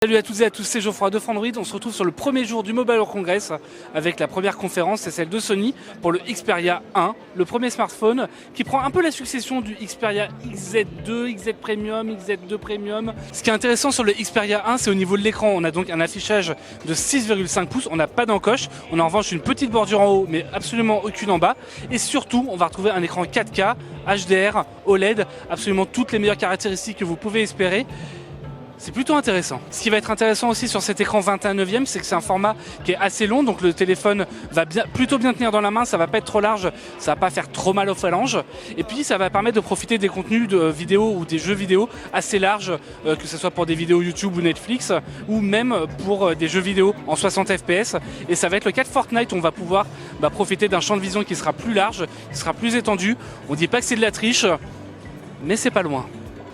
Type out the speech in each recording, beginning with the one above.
Salut à toutes et à tous, c'est Geoffroy de Frandroid. On se retrouve sur le premier jour du Mobile World Congress avec la première conférence, c'est celle de Sony pour le Xperia 1, le premier smartphone qui prend un peu la succession du Xperia XZ2, XZ Premium, XZ2 Premium. Ce qui est intéressant sur le Xperia 1, c'est au niveau de l'écran. On a donc un affichage de 6,5 pouces, on n'a pas d'encoche, on a en revanche une petite bordure en haut mais absolument aucune en bas. Et surtout, on va retrouver un écran 4K, HDR, OLED, absolument toutes les meilleures caractéristiques que vous pouvez espérer. C'est plutôt intéressant. Ce qui va être intéressant aussi sur cet écran 21/9, c'est que c'est un format qui est assez long, donc le téléphone va plutôt bien tenir dans la main, ça va pas être trop large, ça va pas faire trop mal aux phalanges. Et puis ça va permettre de profiter des contenus de vidéo ou des jeux vidéo assez larges, que ce soit pour des vidéos YouTube ou Netflix, ou même pour des jeux vidéo en 60 fps. Et ça va être le cas de Fortnite, on va pouvoir profiter d'un champ de vision qui sera plus large, qui sera plus étendu. On dit pas que c'est de la triche, mais c'est pas loin.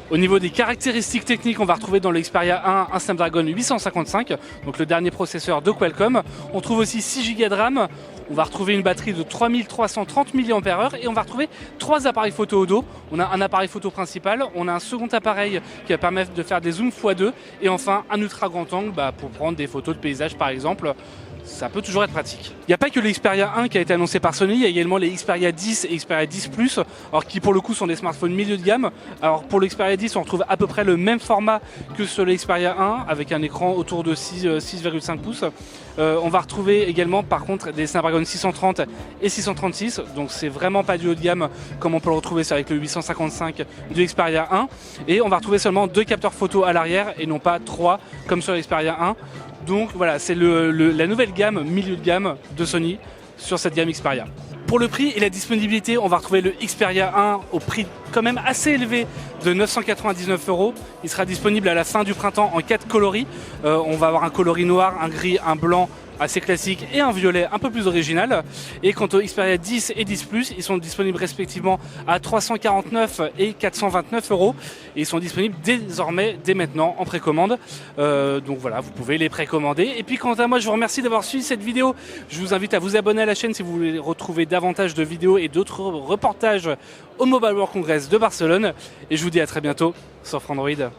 Au niveau des caractéristiques techniques, on va retrouver dans le Xperia 1 un Snapdragon 855, donc le dernier processeur de Qualcomm. On trouve aussi 6 Go de RAM, on va retrouver une batterie de 3330 mAh et on va retrouver 3 appareils photo au dos. On a un appareil photo principal, on a un second appareil qui va permettre de faire des zooms x2 et enfin un ultra grand angle pour prendre des photos de paysage par exemple. Ça peut toujours être pratique. Il n'y a pas que le Xperia 1 qui a été annoncé par Sony, il y a également les Xperia 10 et Xperia 10 Plus, alors qui pour le coup sont des smartphones milieu de gamme. Alors pour le Xperia 10, on retrouve à peu près le même format que sur le Xperia 1, avec un écran autour de 6,5 pouces. On va retrouver également par contre des Snapdragon 630 et 636, donc c'est vraiment pas du haut de gamme comme on peut le retrouver avec le 855 du Xperia 1. Et on va retrouver seulement 2 capteurs photo à l'arrière et non pas 3 comme sur le Xperia 1. Donc voilà, c'est la nouvelle gamme, milieu de gamme de Sony sur cette gamme Xperia. Pour le prix et la disponibilité, on va retrouver le Xperia 1 au prix quand même assez élevé de 999 €. Il sera disponible à la fin du printemps en 4 coloris. On va avoir un coloris noir, un gris, un blanc assez classique et un violet un peu plus original. Et quant au Xperia 10 et 10 Plus, ils sont disponibles respectivement à 349 et 429 €. Et ils sont disponibles désormais, dès maintenant, en précommande. Donc voilà, vous pouvez les précommander. Et puis quant à moi, je vous remercie d'avoir suivi cette vidéo. Je vous invite à vous abonner à la chaîne si vous voulez retrouver davantage de vidéos et d'autres reportages au Mobile World Congress de Barcelone. Et je vous dis à très bientôt sur Frandroid.